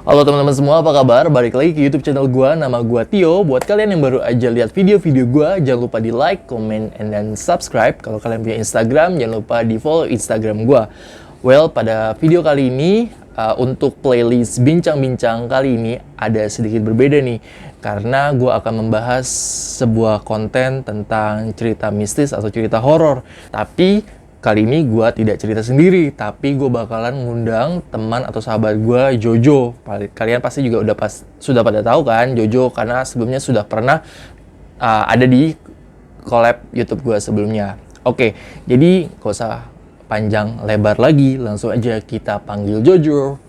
Halo teman-teman semua, apa kabar? Balik lagi ke YouTube channel gue, nama gue Tio. Buat kalian yang baru aja lihat video-video gue, jangan lupa di like, comment, and then subscribe. Kalau kalian punya Instagram, jangan lupa di follow Instagram gue. Well, pada video kali ini, untuk playlist bincang-bincang kali ini ada sedikit berbeda nih. Karena gue akan membahas sebuah konten tentang cerita mistis atau cerita horor. Tapi kali ini gue tidak cerita sendiri, tapi gue bakalan ngundang teman atau sahabat gue, Jojo. Kalian pasti juga sudah pada tahu kan Jojo, karena sebelumnya sudah pernah ada di collab YouTube gue sebelumnya. Oke, jadi gak usah panjang lebar lagi, langsung aja kita panggil Jojo.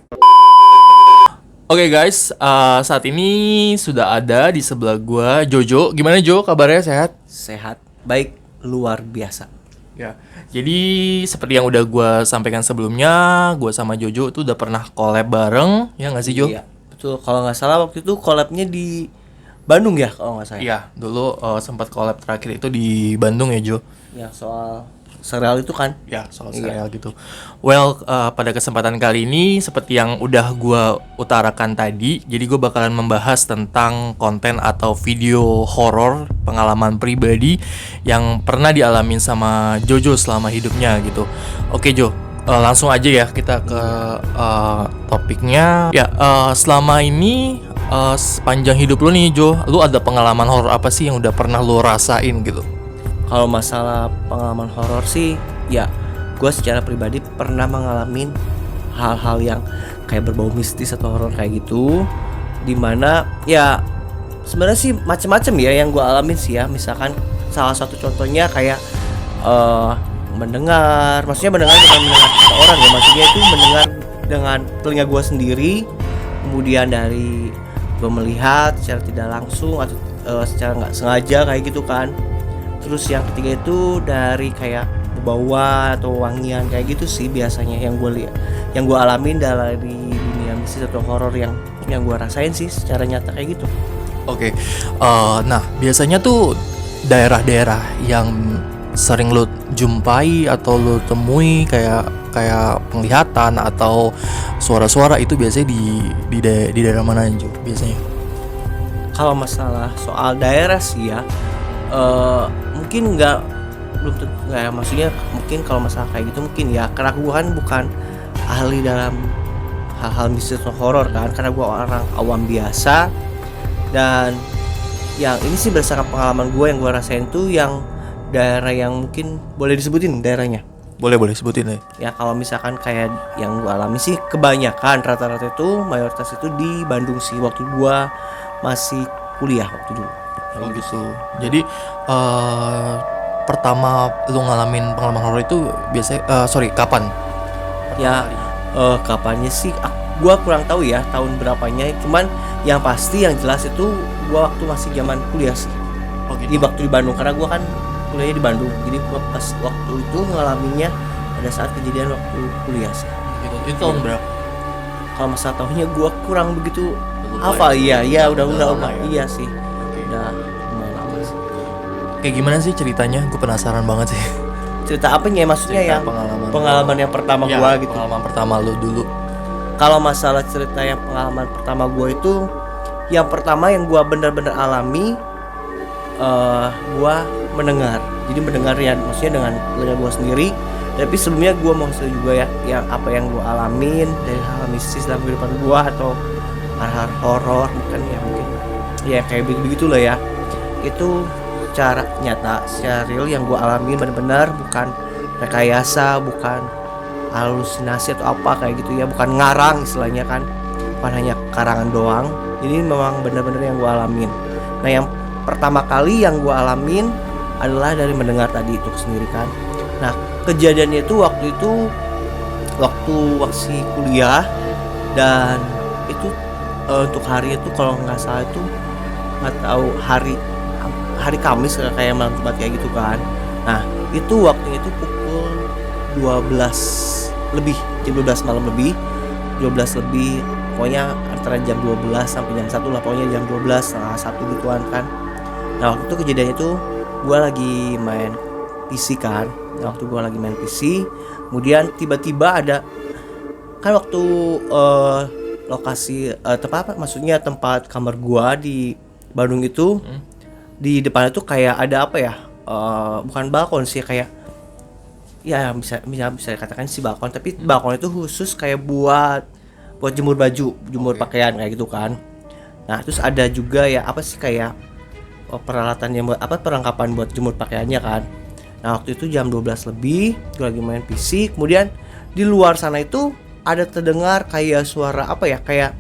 Oke guys, saat ini sudah ada di sebelah gue Jojo. Gimana Jo, kabarnya sehat? Sehat, baik, luar biasa. Ya, jadi seperti yang udah gue sampaikan sebelumnya, gue sama Jojo tuh udah pernah collab bareng, ya nggak sih Jo? Iya, betul. Kalau nggak salah waktu itu collabnya di Bandung ya, kalau nggak salah. Iya, dulu sempat collab terakhir itu di Bandung ya Jo? Ya, soal serial itu kan? Ya, soal serial gitu. Well, pada kesempatan kali ini, seperti yang udah gue utarakan tadi, jadi gue bakalan membahas tentang konten atau video horor pengalaman pribadi yang pernah dialamin sama Jojo selama hidupnya gitu. Oke Jo, langsung aja ya kita ke topiknya. Ya, selama ini sepanjang hidup lo nih Jo, lo ada pengalaman horor apa sih yang udah pernah lo rasain gitu? Kalau masalah pengalaman horor sih, ya gue secara pribadi pernah mengalami hal-hal yang kayak berbau mistis atau horor kayak gitu. Dimana ya sebenarnya sih macam-macam ya yang gue alamin sih ya. Misalkan salah satu contohnya kayak mendengar, maksudnya mendengar bukan mendengar kata orang ya, maksudnya itu mendengar dengan telinga gue sendiri. Kemudian dari gue melihat secara tidak langsung atau secara nggak sengaja kayak gitu kan. Terus yang ketiga itu dari kayak bauan atau wangian kayak gitu sih biasanya yang gue lihat, yang gue alamin dari dunia mistis atau horor yang gue rasain sih secara nyata kayak gitu. Oke, nah biasanya tuh daerah-daerah yang sering lo jumpai atau lo temui kayak penglihatan atau suara-suara itu biasanya di daerah mana aja biasanya? Kalau masalah soal daerah sih ya, mungkin belum tentu ya, maksudnya mungkin kalau masalah kayak gitu mungkin ya karena gue kan bukan ahli dalam hal-hal mistis atau horor kan, karena gue orang awam biasa. Dan yang ini sih berdasarkan pengalaman gue yang gue rasain tuh yang daerah yang mungkin boleh disebutin daerahnya. Boleh sebutin ya. Ya kalau misalkan kayak yang gue alami sih kebanyakan rata-rata itu mayoritas itu di Bandung sih waktu gue masih kuliah waktu dulu. Oh gitu. Jadi pertama lu ngalamin pengalaman horor itu biasanya kapan? Ya kapannya sih gua kurang tahu ya tahun berapanya, cuman yang pasti yang jelas itu gua waktu masih zaman kuliah sih. Oh gitu. Di waktu di Bandung, karena gua kan kuliahnya di Bandung. Jadi gua pas waktu itu ngalaminnya pada saat kejadian waktu kuliah sih. Gitu. Itu tahun berapa? Kalau masalah tahunnya gua kurang begitu Lupa hafal ya? ya udah lama ya? iya sih. Udah lumayan lama sih. Kayak gimana sih ceritanya? Gue penasaran banget sih. Cerita apanya ya, maksudnya Cerita yang pengalaman yang pertama ya, gua gitu. Pengalaman pertama lu dulu. Kalau masalah cerita yang pengalaman pertama gua itu, yang pertama yang gua benar-benar alami, gua mendengar. Jadi mendengar ya, maksudnya dengan telinga gua sendiri. Tapi sebelumnya gua mau cerita juga ya, yang apa yang gua alamin dari hal mistis dalam kehidupan gua atau hal-hal horor mungkin ya kayak begitu lah ya. Itu secara nyata, secara real yang gue alami benar-benar, bukan rekayasa, bukan halusinasi atau apa kayak gitu ya, bukan ngarang istilahnya kan, bukan hanya karangan doang. Jadi memang benar-benar yang gue alamin. Nah yang pertama kali yang gue alamin adalah dari mendengar tadi itu sendiri kan. Nah kejadiannya itu waktu masih kuliah, dan itu untuk hari itu kalau nggak salah itu nggak tahu hari Kamis kayak malam Jumat kayak gitu kan. Nah itu waktunya itu pukul 12 lebih, jam 12 malam lebih, 12 lebih, pokoknya antara jam 12 sampai jam 1 lah, pokoknya jam 12 setengah 1 gituan kan. Nah waktu itu kejadian itu gue lagi main PC kan. Nah, waktu gue lagi main PC, kemudian tiba-tiba ada kan waktu lokasi tempat apa maksudnya tempat kamar gua di Bandung itu di depannya tuh kayak ada apa ya, bukan balkon sih, kayak ya bisa dikatakan sih balkon, tapi balkon itu khusus kayak buat jemur baju, jemur pakaian kayak gitu kan. Nah terus ada juga ya apa sih kayak peralatan yang buat apa, perlengkapan buat jemur pakaiannya kan. Nah waktu itu jam 12 lebih gue lagi main PC, kemudian di luar sana itu ada terdengar kayak suara apa ya, kayak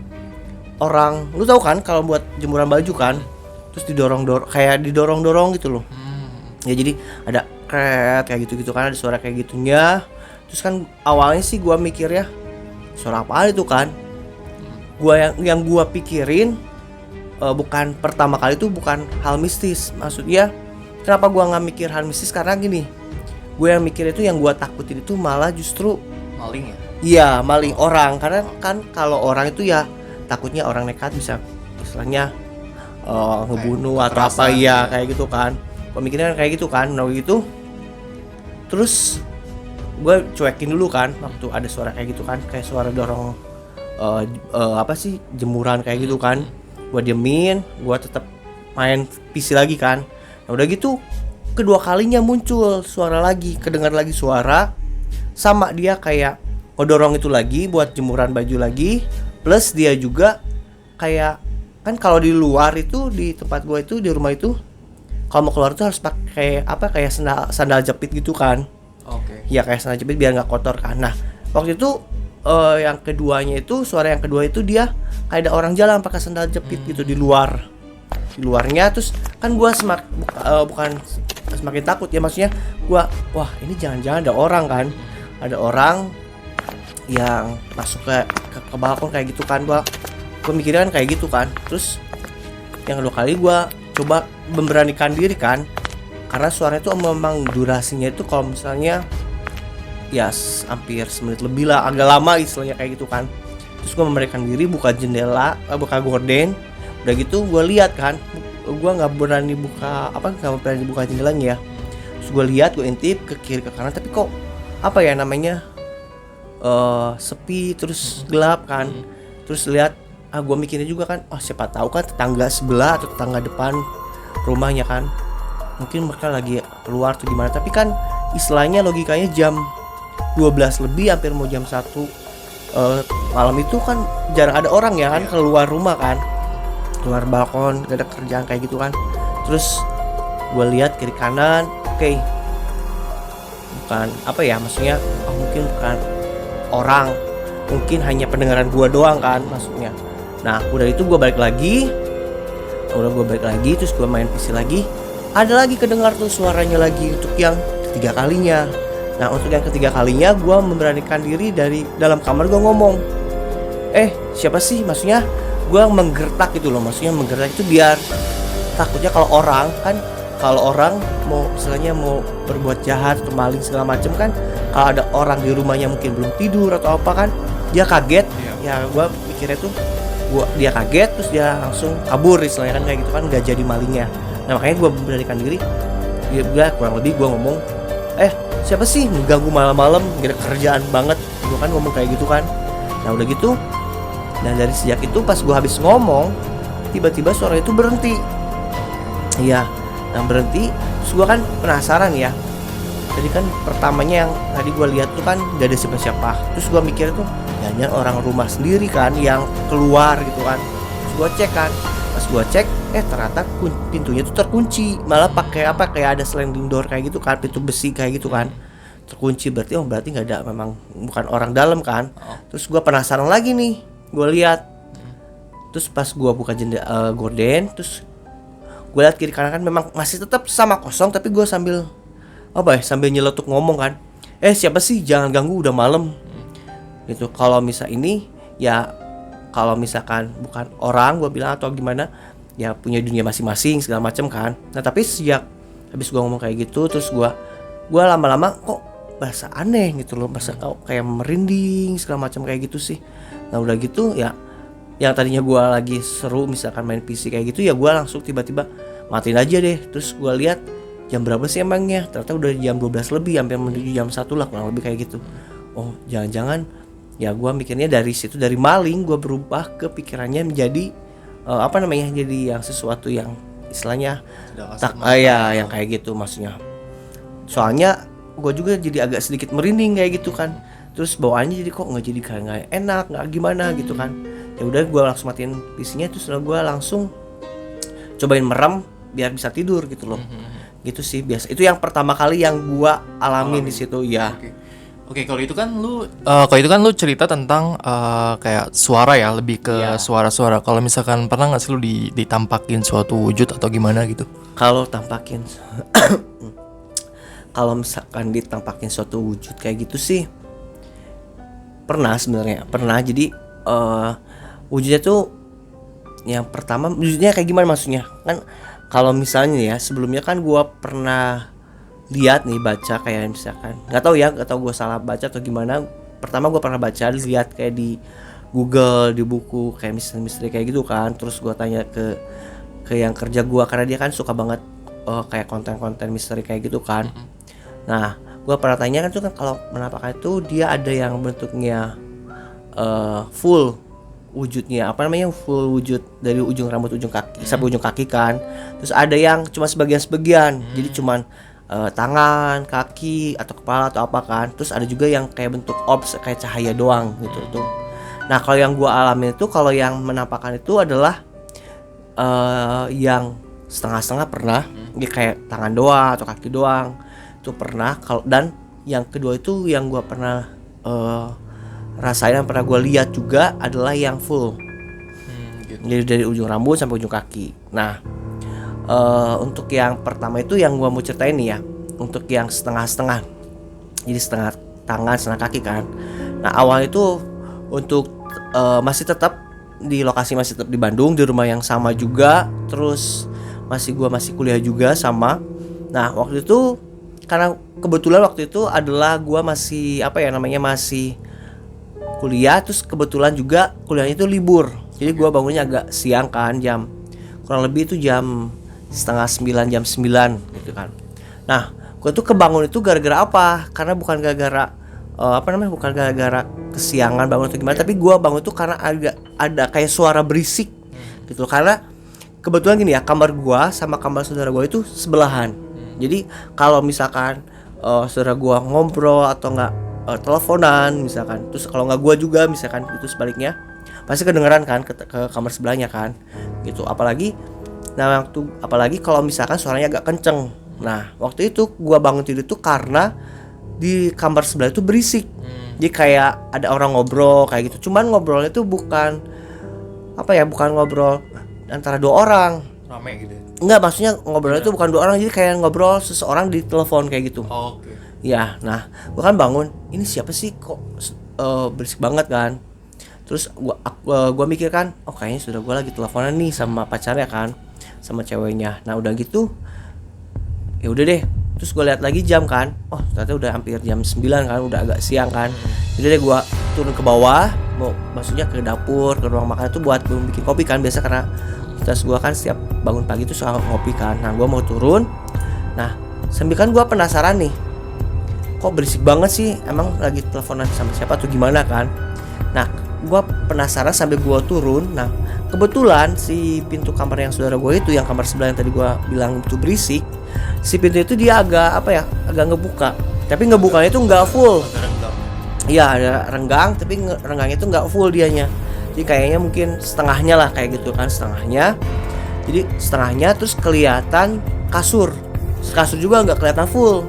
orang, lu tahu kan kalau buat jemuran baju kan, terus didorong gitu loh. Ya jadi ada kret kayak gitu kan, ada suara kayak gitunya. Terus kan awalnya sih gua mikir ya suara apa itu kan. Yang gua pikirin bukan pertama kali itu bukan hal mistis. Maksudnya kenapa gua nggak mikir hal mistis, karena gini, gue yang mikir itu, yang gua takutin itu malah justru Maling ya? iya maling orang. Karena kan kalau orang itu ya takutnya orang nekat bisa istilahnya ngebunuh atau apa ya kayak gitu kan. Pemikiran kayak gitu kan. Nah gitu terus gue cuekin dulu kan waktu ada suara kayak gitu kan, kayak suara dorong apa sih jemuran kayak gitu kan. Gue diemin, gue tetap main PC lagi kan. Nah udah gitu kedua kalinya muncul suara lagi, kedengar lagi suara, sama dia kayak ngedorong itu lagi buat jemuran baju lagi, plus dia juga kayak kan kalau di luar itu di tempat gue itu di rumah itu kalau mau keluar tuh harus pakai apa, kayak sandal jepit gitu kan. Ya kayak sandal jepit biar nggak kotor kan. Nah waktu itu yang keduanya itu suara yang kedua itu dia kayak ada orang jalan pakai sandal jepit gitu di luarnya. Terus kan gue bukan semakin takut ya, maksudnya gue wah ini jangan-jangan ada orang kan, ada orang yang masuk ke balkon kayak gitu kan. Gue mikirnya kan kayak gitu kan. Terus yang kedua kali gue coba memberanikan diri kan, karena suara itu memang durasinya itu kalau misalnya ya hampir semenit lebih lah, agak lama istilahnya kayak gitu kan. Terus gue memberanikan diri buka jendela, buka gorden. Udah gitu gue lihat kan, gue nggak berani buka jendelanya ya. Terus gue lihat, gue intip ke kiri ke kanan, tapi kok apa ya namanya sepi, terus gelap kan. Terus lihat, gue mikirnya juga kan, siapa tahu kan tetangga sebelah atau tetangga depan rumahnya kan, mungkin mereka lagi keluar tuh gimana. Tapi kan istilahnya logikanya jam 12 lebih hampir mau jam 1 malam itu kan jarang ada orang ya kan keluar rumah kan, keluar balkon, gak ada kerjaan kayak gitu kan. Terus gue lihat kiri kanan, oke, bukan apa ya, maksudnya mungkin bukan orang, mungkin hanya pendengaran gue doang kan maksudnya. Nah udah itu gue balik lagi, terus gue main PC lagi. Ada lagi kedengar tuh suaranya lagi untuk yang ketiga kalinya. Nah untuk yang ketiga kalinya gue memberanikan diri dari dalam kamar, gue ngomong, siapa sih, maksudnya gue menggertak gitu loh. Maksudnya menggertak itu biar takutnya kalau orang mau istilahnya mau berbuat jahat atau maling segala macem kan, kalau ada orang di rumahnya mungkin belum tidur atau apa kan, dia kaget. Ya gue mikirnya tuh dia kaget terus dia langsung kabur istilahnya kan kayak gitu kan, gak jadi malingnya. Nah makanya gue memberanikan diri, dia kurang lebih gue ngomong, siapa sih mengganggu malam-malam, gak ada kerjaan banget, gue kan ngomong kayak gitu kan. Nah udah gitu, dan dari sejak itu pas gue habis ngomong, tiba-tiba suara itu berhenti. Iya, nah berhenti. Terus gue kan penasaran ya, tadi kan pertamanya yang tadi gue lihat tuh kan gak ada siapa-siapa. Terus gue mikir tuh jangan orang rumah sendiri kan yang keluar gitu kan. Terus gue cek kan, pas gue cek ternyata pintunya tuh terkunci, malah pakai apa, kayak ada sliding door kayak gitu kan, pintu besi kayak gitu kan terkunci. Berarti nggak ada, memang bukan orang dalam kan. Terus gue penasaran lagi nih, gue lihat. Terus pas gue buka jendela gorden, terus gue lihat kiri kanan kan memang masih tetap sama kosong, tapi gue sambil nyeletuk ngomong kan, siapa sih, jangan ganggu, udah malam gitu. Kalau misal ini ya, kalau misalkan bukan orang, gue bilang, atau gimana ya, punya dunia masing-masing segala macam kan. Nah tapi sejak habis gue ngomong kayak gitu, terus gue lama-lama kok bahasa aneh gitu loh, bahasa kayak merinding segala macam kayak gitu sih. Nah udah gitu ya, yang tadinya gue lagi seru misalkan main PC kayak gitu ya, gue langsung tiba-tiba matiin aja deh. Terus gue lihat jam berapa sih emangnya, ternyata udah jam 12 lebih, hampir menuju jam 1 lah kurang lebih kayak gitu. Oh jangan-jangan Ya gue mikirnya dari situ, dari maling gue berubah ke pikirannya menjadi jadi yang sesuatu yang istilahnya yang kayak gitu maksudnya. Soalnya gue juga jadi agak sedikit merinding kayak gitu kan. Terus bawaannya jadi kok nggak enak, nggak gimana gitu kan. Ya udah gue langsung matiin PC-nya, terus gue langsung cobain merem biar bisa tidur gitu loh. Gitu sih biasa. Itu yang pertama kali yang gue alamin di situ ya. Oke, kalau itu kan lu cerita tentang kayak suara ya, lebih ke suara-suara. Kalau misalkan pernah nggak sih lu ditampakin suatu wujud atau gimana gitu? Kalau tampakin kalau misalkan ditampakin suatu wujud kayak gitu sih pernah sebenarnya. Jadi wujudnya tuh yang pertama wujudnya kayak gimana maksudnya? Kan kalau misalnya ya sebelumnya kan gua pernah lihat nih, baca kayak misalkan nggak tahu gue salah baca atau gimana. Pertama gue pernah baca, lihat kayak di Google, di buku kayak misteri kayak gitu kan. Terus gue tanya ke yang kerja gue, karena dia kan suka banget kayak konten-konten misteri kayak gitu kan. Nah gue pernah tanya kan tuh kan, kalau penampakan itu dia ada yang bentuknya full wujudnya, full wujud dari ujung rambut ujung kaki sampai ujung kaki kan. Terus ada yang cuma sebagian jadi cuman tangan, kaki atau kepala atau apa kan. Terus ada juga yang kayak bentuk orbs, kayak cahaya doang gitu tuh. Nah kalau yang gua alami itu, kalau yang menampakkan itu adalah yang setengah-setengah pernah, dia kayak tangan doang atau kaki doang itu pernah. Dan yang kedua itu yang gua pernah rasain, yang pernah gua lihat juga adalah yang full, gitu. Jadi dari ujung rambut sampai ujung kaki. Nah untuk yang pertama itu yang gua mau ceritain nih ya, untuk yang setengah-setengah, jadi setengah tangan setengah kaki kan. Nah awal itu untuk masih tetap di lokasi, masih tetap di Bandung, di rumah yang sama juga. Terus gua masih kuliah juga sama. Nah waktu itu karena kebetulan waktu itu adalah gua masih masih kuliah, terus kebetulan juga kuliahnya itu libur. Jadi gua bangunnya agak siang kan, jam kurang lebih itu jam 8:30, jam 9 gitu kan. Nah, gue tuh kebangun itu gara-gara apa? Karena bukan gara-gara bukan gara-gara kesiangan bangun atau gimana, tapi gue bangun tuh karena ada kayak suara berisik gitu. Karena kebetulan gini ya, kamar gue sama kamar saudara gue itu sebelahan. Jadi kalau misalkan saudara gue ngobrol atau nggak teleponan misalkan, terus kalau nggak gue juga misalkan itu sebaliknya, pasti kedengeran kan ke kamar sebelahnya kan gitu. Apalagi kalau misalkan suaranya agak kenceng. Nah waktu itu gua bangun tidur tuh karena di kamar sebelah itu berisik. Jadi kayak ada orang ngobrol kayak gitu. Cuman ngobrolnya tuh bukan ngobrol antara dua orang. Rame gitu. Enggak, maksudnya ngobrolnya tuh bukan dua orang, jadi kayak ngobrol seseorang di telepon kayak gitu. Oke. Ya, nah gua kan bangun, ini siapa sih kok berisik banget kan. Terus gua mikir kan, oh kayaknya sudah gua lagi teleponan nih sama pacarnya kan, sama ceweknya. Nah udah gitu, ya udah deh. Terus gue lihat lagi jam kan, oh ternyata udah hampir jam 9 kan, udah agak siang kan. Jadi deh gue turun ke bawah, maksudnya ke dapur, ke ruang makan itu buat bikin kopi kan. Biasa karena terus gue kan setiap bangun pagi itu suka ngopi kan. Nah gue mau turun, nah sambil kan gue penasaran nih, kok berisik banget sih, emang lagi teleponan sama siapa atau gimana kan. Nah gue penasaran sambil gue turun. Nah kebetulan si pintu kamar yang saudara gue itu, yang kamar sebelah yang tadi gue bilang itu berisik, si pintu itu dia agak ngebuka, tapi ngebukanya itu nggak full. Iya ada renggang, tapi renggangnya itu nggak full dianya. Jadi kayaknya mungkin setengahnya lah kayak gitu kan, setengahnya. Jadi setengahnya, terus kelihatan kasur juga nggak kelihatan full,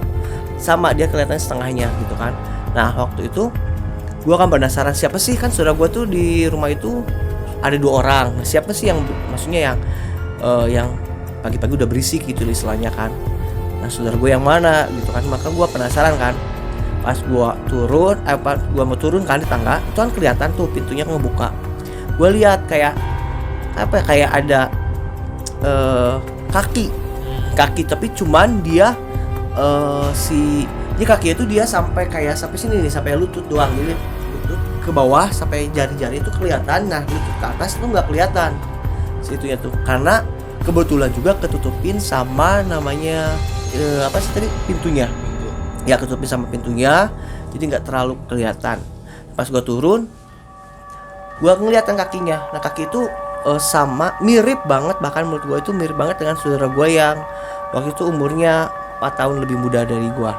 sama dia kelihatan setengahnya gitu kan. Nah waktu itu gue kan penasaran, siapa sih, kan saudara gue tuh di rumah itu ada 2 orang. Nah, siapa sih yang maksudnya yang pagi-pagi udah berisik gitu istilahnya kan. Nah saudara gue yang mana gitu kan. Maka gue penasaran kan. Pas gue mau turun kan di tangga, itu kan kelihatan tuh pintunya ngebuka. Gue lihat kayak ada kaki, tapi cuman dia dia kakinya itu dia sampai sini nih, sampai lutut doang. Jadi lutut ke bawah sampai jari-jari itu kelihatan. Nah lutut ke atas itu nggak kelihatan situnya tuh, karena kebetulan juga ketutupin sama namanya pintunya. Ya ketutupin sama pintunya, jadi nggak terlalu kelihatan. pas gue turun, gue ngeliat kan kakinya. Nah kaki itu sama, mirip banget, bahkan menurut gue itu mirip banget dengan saudara gue yang waktu itu umurnya 4 tahun lebih muda dari gue.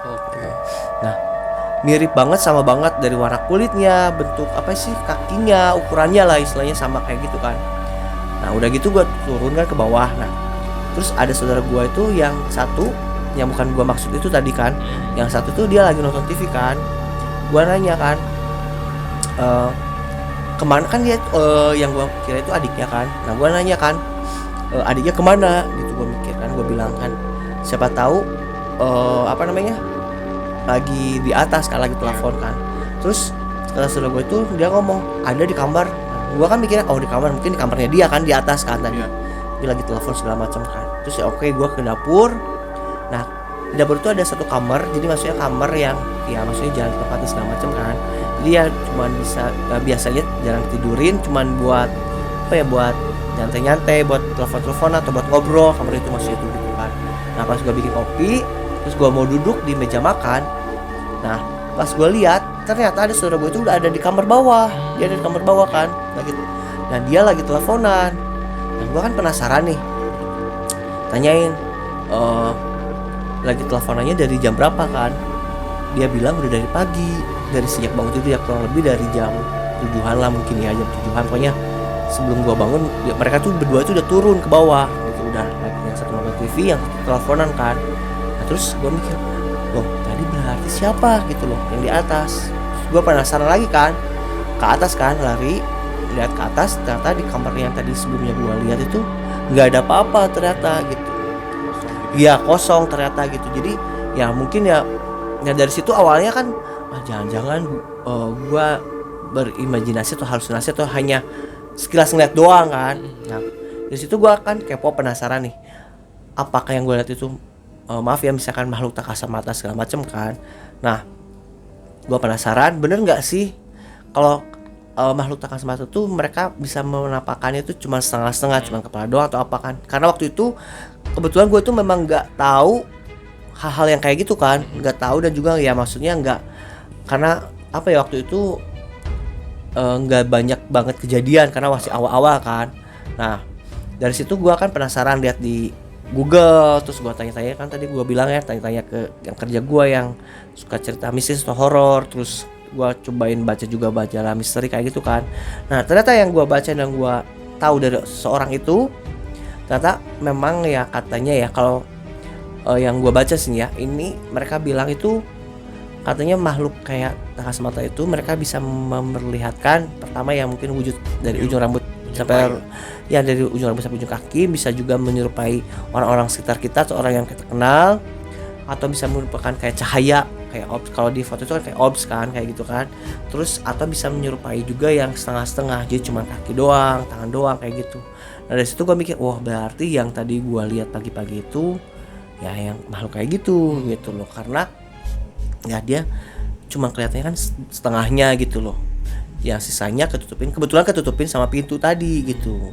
Oke. Nah mirip banget, sama banget dari warna kulitnya, bentuk apa sih kakinya, ukurannya lah istilahnya sama kayak gitu kan. Nah udah gitu gue turun kan ke bawah. Nah terus ada saudara gue itu yang satu, yang bukan gue maksud itu tadi kan, yang satu tuh dia lagi nonton TV kan. Gue nanya kan, kemana kan dia, yang gue kira itu adiknya kan. Nah gue nanya kan, adiknya kemana gitu, gue mikir kan, gue bilang kan siapa tahu apa namanya lagi di atas kan, lagi telepon kan. Terus kata saudara gue itu dia ngomong ada di kamar. Gue kan mikirnya oh di kamar, mungkin di kamarnya dia kan, di atas kan tadi. Dia lagi telepon segala macam kan. Terus ya oke, gue ke dapur. Nah di dapur itu ada satu kamar, jadi maksudnya kamar yang ya maksudnya jangan tempatnya segala macam kan. Jadi ya cuman bisa biasanya jarang tidurin, cuman buat apa ya, buat nyantai-nyantai, buat telepon-telepon atau buat ngobrol, kamar itu maksudnya itu gitu kan. Nah pas gue bikin kopi, terus gue mau duduk di meja makan. Nah pas gue lihat ternyata ada saudara gue itu udah ada di kamar bawah. Dia ada di kamar bawah kan, lagi. Nah dia lagi teleponan. Nah gue kan penasaran nih, tanyain lagi teleponannya dari jam berapa kan. Dia bilang udah dari pagi, dari sejak bangun tidur ya, kurang lebih dari jam 7-an lah mungkin ya, jam 7-an pokoknya sebelum gua bangun ya, mereka tuh berdua tuh udah turun ke bawah gitu, udah lagi yang satu nonton TV, yang teleponan kan. Nah terus gua mikir, loh tadi berarti siapa gitu loh yang di atas. Terus gua penasaran lagi kan, ke atas kan, lari lihat ke atas, ternyata di kamar yang tadi sebelumnya gua lihat itu nggak ada apa-apa ternyata gitu. Iya kosong ternyata gitu. Jadi ya mungkin ya dari situ awalnya kan jangan-jangan gua berimajinasi atau halusinasi atau hanya sekilas ngeliat doang kan. Nah dari situ gua kan kepo, penasaran nih, apakah yang gua lihat itu maaf ya misalkan makhluk tak kasat mata segala macem kan. Nah gua penasaran bener nggak sih kalau makhluk tak kasat mata tuh mereka bisa menampakkannya itu cuma setengah-setengah, cuma kepala doang atau apa kan. Karena waktu itu kebetulan gue tuh memang nggak tahu hal-hal yang kayak gitu kan, nggak tahu, dan juga ya maksudnya nggak, karena apa ya waktu itu nggak banyak banget kejadian karena masih awal-awal kan. Nah dari situ gue kan penasaran lihat di Google, terus gue tanya-tanya kan, tadi gue bilang ya tanya-tanya ke yang kerja gue yang suka cerita mistis atau horor, terus gue cobain baca juga majalah misteri kayak gitu kan. Nah ternyata yang gue baca dan gue tahu dari seorang itu, ternyata memang ya katanya ya kalau yang gue baca sih ya, ini mereka bilang itu katanya makhluk kayak tak kasat mata itu mereka bisa memperlihatkan pertama ya mungkin wujud dari ujung rambut sampai ya dari ujung rambut sampai ujung kaki, bisa juga menyerupai orang-orang sekitar kita atau orang yang kita kenal, atau bisa merupakan kayak cahaya kayak orbs, kalau di foto itu kan kayak orbs kan kayak gitu kan. Terus atau bisa menyerupai juga yang setengah-setengah, jadi cuma kaki doang, tangan doang kayak gitu. Nah dari situ gue mikir, wah berarti yang tadi gue lihat pagi-pagi itu ya yang makhluk kayak gitu gitu loh, karena ya dia cuma kelihatannya kan setengahnya gitu loh, yang sisanya kebetulan ketutupin sama pintu tadi gitu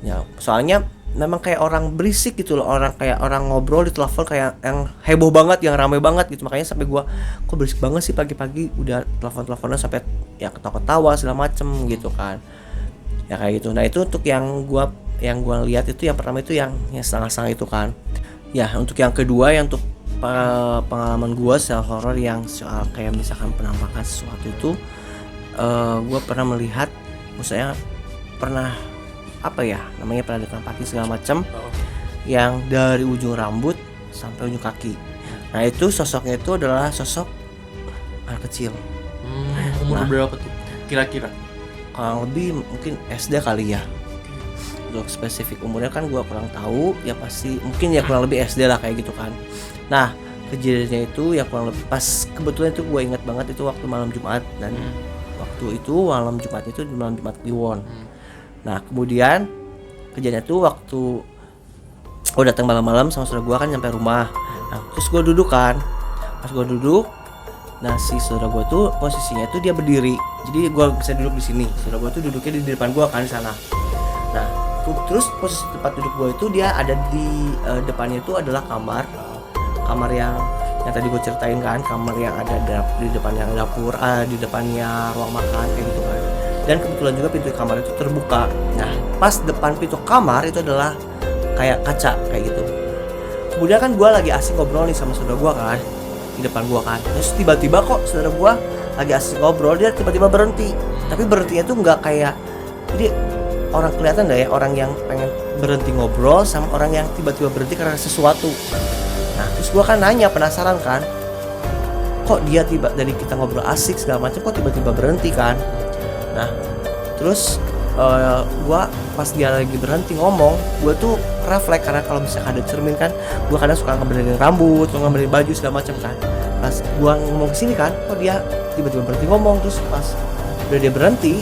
ya. Soalnya memang kayak orang berisik gitu loh, orang kayak orang ngobrol di telepon kayak yang heboh banget, yang ramai banget gitu. Makanya sampai gua kok berisik banget sih pagi-pagi udah telepon-teleponan sampai ya ketawa-ketawa segala macem gitu kan ya kayak gitu. Nah itu untuk yang gua lihat itu yang pertama itu yang setengah-setengah itu kan ya. Untuk yang kedua yang untuk pengalaman gua soal horor yang soal kayak misalkan penampakan sesuatu itu, gua pernah melihat, maksudnya pernah apa ya namanya, pernah ditampaki segala macam yang dari ujung rambut sampai ujung kaki. Nah itu sosoknya itu adalah sosok anak kecil. Umur berapa tuh kira-kira? Kurang lebih mungkin SD kali ya. Untuk spesifik umurnya kan gua kurang tahu ya, pasti mungkin ya kurang lebih SD lah kayak gitu kan. Nah kejadiannya itu ya kurang lebih pas kebetulan itu gue ingat banget itu waktu malam Jumat, dan waktu itu malam Jumat itu malam Jumat Kliwon. Nah kemudian kejadian itu waktu gue datang malam-malam sama saudara gue kan nyampe rumah. Nah terus gue duduk kan, pas gue duduk, nah si saudara gue tuh posisinya tuh dia berdiri, jadi gue bisa duduk di sini, saudara gue tuh duduknya di depan gue kan di sana. Nah terus posisi tempat duduk gue itu dia ada di depannya itu adalah kamar yang yang tadi gue ceritain kan, kamar yang ada di depannya dapur, di depannya ruang makan kayak gitu kan. Dan kebetulan juga pintu kamar itu terbuka. Nah pas depan pintu kamar itu adalah kayak kaca kayak gitu. Kemudian kan gue lagi asik ngobrol nih sama saudara gue kan di depan gue kan. Terus tiba-tiba kok saudara gue lagi asik ngobrol, dia tiba-tiba berhenti. Tapi berhentinya tuh nggak kayak, jadi orang kelihatan nggak ya orang yang pengen berhenti ngobrol sama orang yang tiba-tiba berhenti karena sesuatu. Nah terus gue kan nanya, penasaran kan, kok dia tiba dari kita ngobrol asik segala macam kok tiba-tiba berhenti kan. Nah terus gue pas dia lagi berhenti ngomong, gue tuh refleks karena kalau misalkan ada cermin kan, gue kadang suka ngebenerin rambut, suka ngebenerin baju segala macam kan. Pas gue ngomong kesini kan, kok dia tiba-tiba berhenti ngomong. Terus pas udah dia berhenti,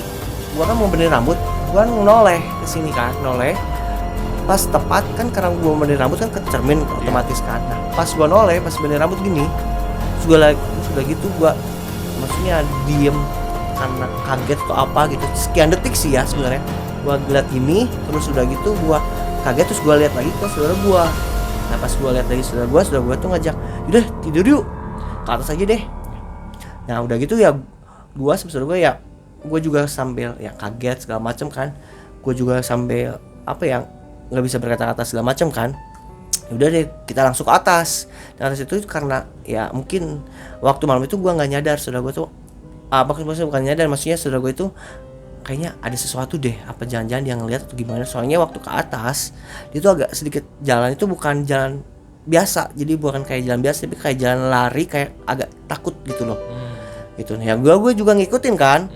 gue kan mau benerin rambut, gue noleh kesini kan, noleh. Pas tepat kan karena gue benerin rambut kan ke cermin otomatis kan. Nah pas gue noleh, pas benerin rambut gini, sudah gitu gue maksudnya diem karena kaget atau apa gitu, sekian detik sih ya sebenarnya. Gue lihat ini, terus udah gitu gue kaget, terus gue lihat lagi ke saudara gue. Nah pas gue lihat lagi saudara gue tuh ngajak, udah tidur yuk ke atas aja deh. Nah udah gitu ya, gue sama saudara gue ya, gue juga sambil ya kaget segala macem kan, gue juga sambil apa ya, nggak bisa berkata-kata segala macam kan. Udah deh kita langsung ke atas. Dan atas itu karena ya mungkin waktu malam itu gue nggak nyadar saudara gue tuh maksudnya bukan nyadar, maksudnya saudara gue itu kayaknya ada sesuatu deh, apa jangan-jangan dia ngeliat atau gimana. Soalnya waktu ke atas dia tuh agak sedikit jalan itu bukan jalan biasa, jadi bukan kayak jalan biasa tapi kayak jalan lari, kayak agak takut gitu loh. Gitu. Yang gue juga ngikutin kan.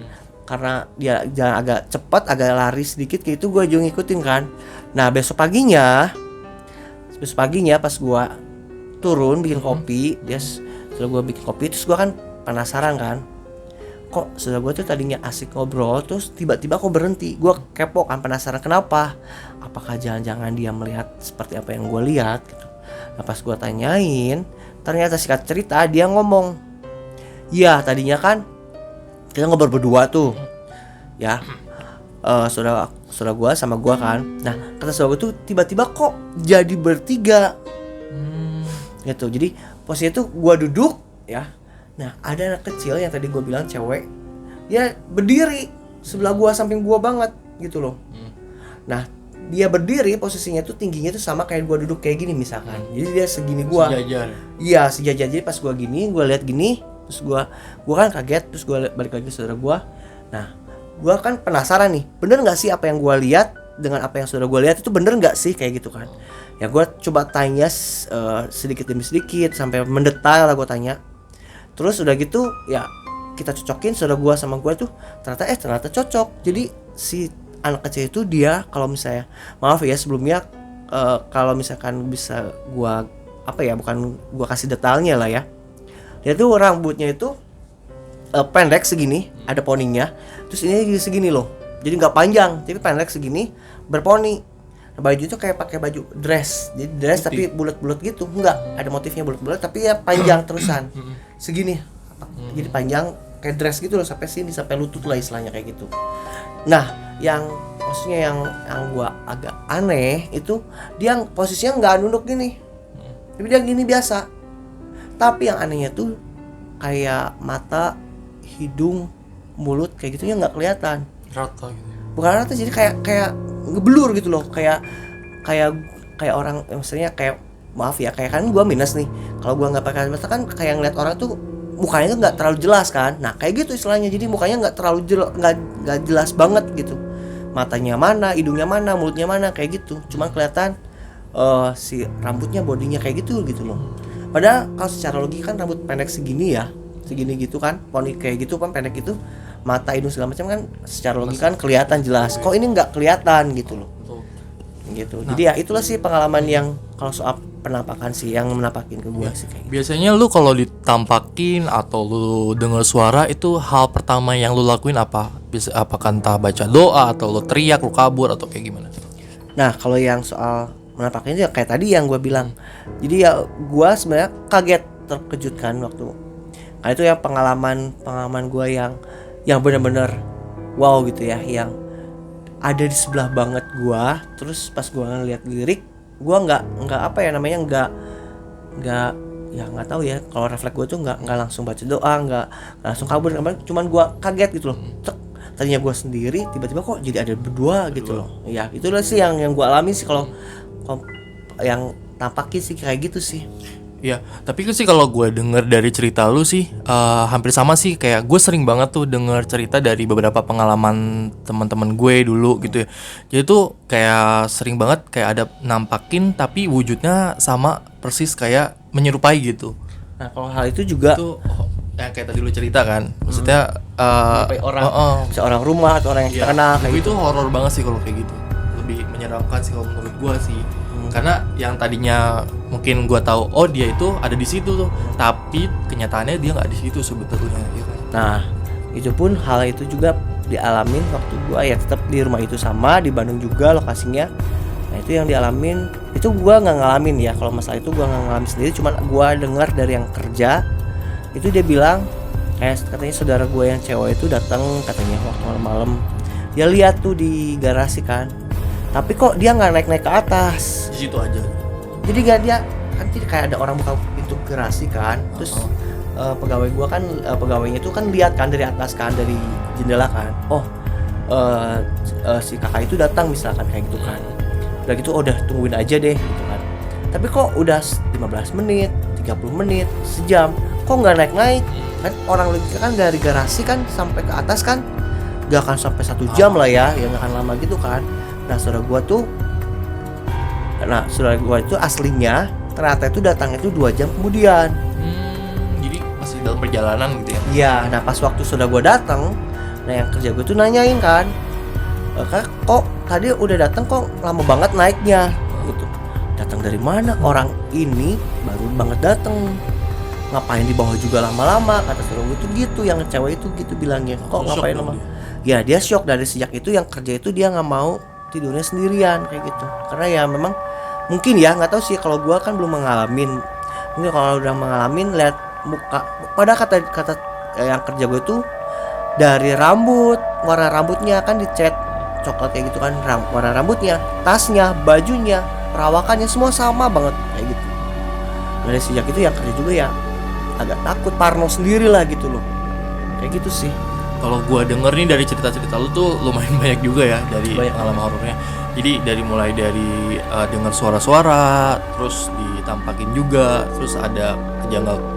Karena dia jalan agak cepat, agak lari sedikit kayak itu, gue juga ngikutin kan. Nah besok paginya pas gue turun bikin kopi, setelah gue bikin kopi, terus gue kan penasaran kan, kok saudara gue tuh tadinya asik ngobrol, terus tiba-tiba kok berhenti. Gue kepo kan, penasaran kenapa, apakah jangan-jangan dia melihat seperti apa yang gue lihat gitu. Nah pas gue tanyain, ternyata singkat cerita dia ngomong, ya tadinya kan kita ngobrol berdua tuh ya, saudara gue sama gue kan. Nah kata saudara gue tuh tiba-tiba kok jadi bertiga gitu. Jadi posisinya tuh gue duduk ya, nah ada anak kecil yang tadi gue bilang cewek, dia berdiri sebelah gue, samping gue banget gitu loh. Nah dia berdiri posisinya tuh tingginya tuh sama kayak gue duduk kayak gini misalkan. Jadi dia segini gue, iya sejajar. Jadi pas gue gini, gue lihat gini, terus gue kan kaget, terus gue balik lagi ke saudara gue. Nah gue kan penasaran nih, bener nggak sih apa yang gue lihat dengan apa yang saudara gue lihat itu bener nggak sih kayak gitu kan. Ya gue coba tanya sedikit demi sedikit sampai mendetail lah gue tanya. Terus udah gitu ya kita cocokin, saudara gue sama gue tuh ternyata cocok. Jadi si anak kecil itu dia, kalau misalnya maaf ya sebelumnya, kalau misalkan bisa gue apa ya, bukan gue kasih detailnya lah ya, dia tuh rambutnya itu pendek segini, ada poninya, terus ini segini loh, jadi nggak panjang, tapi pendek segini berponi. Baju itu kayak pakai baju dress, jadi dress tapi bulat-bulat gitu, enggak ada motifnya bulat-bulat tapi ya panjang terusan segini, jadi panjang kayak dress gitu loh, sampai sini, sampai lutut lah istilahnya kayak gitu. Nah yang maksudnya yang gua agak aneh itu dia posisinya nggak nunduk gini, tapi dia gini biasa. Tapi yang anehnya tuh kayak mata, hidung, mulut kayak gitunya nggak kelihatan Rata gitu. bukan rata, jadi kayak ngeblur gitu loh, kayak orang, maksudnya kayak maaf ya, kayak kan gue minus nih, kalau gue nggak pakai kacamata kan kayak ngeliat orang tuh mukanya tuh nggak terlalu jelas kan. Nah kayak gitu istilahnya, jadi mukanya nggak terlalu nggak jelas banget gitu, matanya mana, hidungnya mana, mulutnya mana kayak gitu, cuma kelihatan si rambutnya, bodinya kayak gitu loh. Padahal kalau secara logika kan rambut pendek segini ya, segini gitu kan, poni kayak gitu kan pendek gitu, mata, hidung segala macam kan secara logika kan kelihatan jelas. Kok ini nggak kelihatan gitu loh. Gitu. Nah, jadi ya itulah sih pengalaman yang kalau soal penampakan sih yang menampakin ke gue sih kayak gitu. Biasanya lu kalau ditampakin atau lu dengar suara itu hal pertama yang lu lakuin apa? Bisa apakah entah baca doa atau lu teriak, lu kabur atau kayak gimana? Nah kalau yang soal menampakin itu ya kayak tadi yang gue bilang. Jadi ya gue sebenarnya kaget, terkejut kan waktu. Nah itu ya pengalaman gue yang benar-benar wow gitu ya, yang ada di sebelah banget gua. Terus pas gua ngeliat lirik, gua nggak apa ya namanya, nggak ya nggak tahu ya, kalau refleks gue tuh nggak langsung baca doa, nggak langsung kabur, cuman gue kaget gitu loh. Cek, tadinya gue sendiri tiba-tiba kok jadi ada berdua gitu loh. Ya itulah sih yang gue alami sih kalau yang tampaknya sih kayak gitu sih. Ya, tapi sih kalau gue denger dari cerita lu sih hampir sama sih, kayak gue sering banget tuh denger cerita dari beberapa pengalaman teman-teman gue dulu gitu ya. Jadi tuh kayak sering banget kayak ada nampakin tapi wujudnya sama persis kayak menyerupai gitu. Nah kalau hal itu juga Itu yang kayak tadi lu cerita kan, maksudnya sampai orang seorang rumah atau orang yang kita kenal kayak itu horor banget sih kalau kayak gitu, lebih menyeramkan sih kalau menurut gue sih. Karena yang tadinya mungkin gue tahu oh dia itu ada di situ tuh, tapi kenyataannya dia nggak di situ sebetulnya ya kan? Nah itu pun hal itu juga dialamin waktu gue ya tetap di rumah itu, sama di Bandung juga lokasinya. Nah itu yang dialamin, itu gue nggak ngalamin ya, kalau masalah itu gue nggak ngalamin sendiri, cuman gue dengar dari yang kerja itu dia bilang kayak katanya saudara gue yang cewek itu datang katanya waktu malam-malam, dia lihat tuh di garasi kan, tapi kok dia nggak naik ke atas, Di situ aja. jadi nggak, dia kan kayak ada orang buka pintu garasi kan, terus pegawai gua kan pegawainya itu kan lihat kan dari atas kan, dari jendela kan, si kakak itu datang misalkan kayak gitu kan, udah gitu udah tungguin aja deh gitu kan, tapi kok udah 15 menit 30 menit sejam kok nggak naik kan, orang logika kan dari garasi kan sampai ke atas kan gak akan sampai 1 jam lah ya nggak akan lama gitu kan. Nah saudara gua itu aslinya ternyata itu datangnya itu 2 jam kemudian. Jadi masih dalam perjalanan gitu ya? Iya, nah pas waktu saudara gua datang, nah yang kerja gua tuh nanyain kan, kok tadi udah datang kok lama banget naiknya, gitu. Datang dari mana? Orang ini baru banget datang. Ngapain di bawah juga lama-lama? Kata saudara gua tuh gitu, yang cewek itu gitu bilangnya. Kok ngapain lama? Ya dia shock, dari sejak itu yang kerja itu dia nggak mau tidurnya sendirian kayak gitu, karena ya memang mungkin ya nggak tahu sih, kalau gua kan belum mengalamin, mungkin kalau udah mengalamin lihat muka, pada kata yang kerja gue tuh dari rambut, warna rambutnya kan dicat coklat kayak gitu kan, warna rambutnya, tasnya, bajunya, perawakannya semua sama banget kayak gitu. Dari sejak itu yang kerja juga ya agak takut, parno sendiri lah gitu loh, kayak gitu sih. Kalau gue denger nih dari cerita-cerita lu tuh lumayan banyak juga ya dari pengalaman horornya. Jadi dari mulai dari dengar suara-suara, terus ditampakin juga, terus ada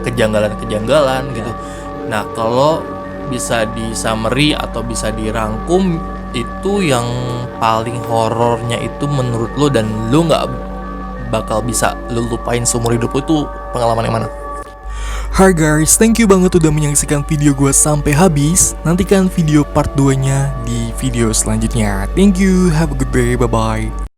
kejanggalan gitu. Nah kalau bisa di summary atau bisa dirangkum, itu yang paling horornya itu menurut lu dan lu nggak bakal bisa lu lupain seumur hidup lu, itu pengalaman yang mana? Hai guys, thank you banget udah menyaksikan video gue sampai habis. Nantikan video part 2-nya di video selanjutnya. Thank you, have a good day, bye-bye.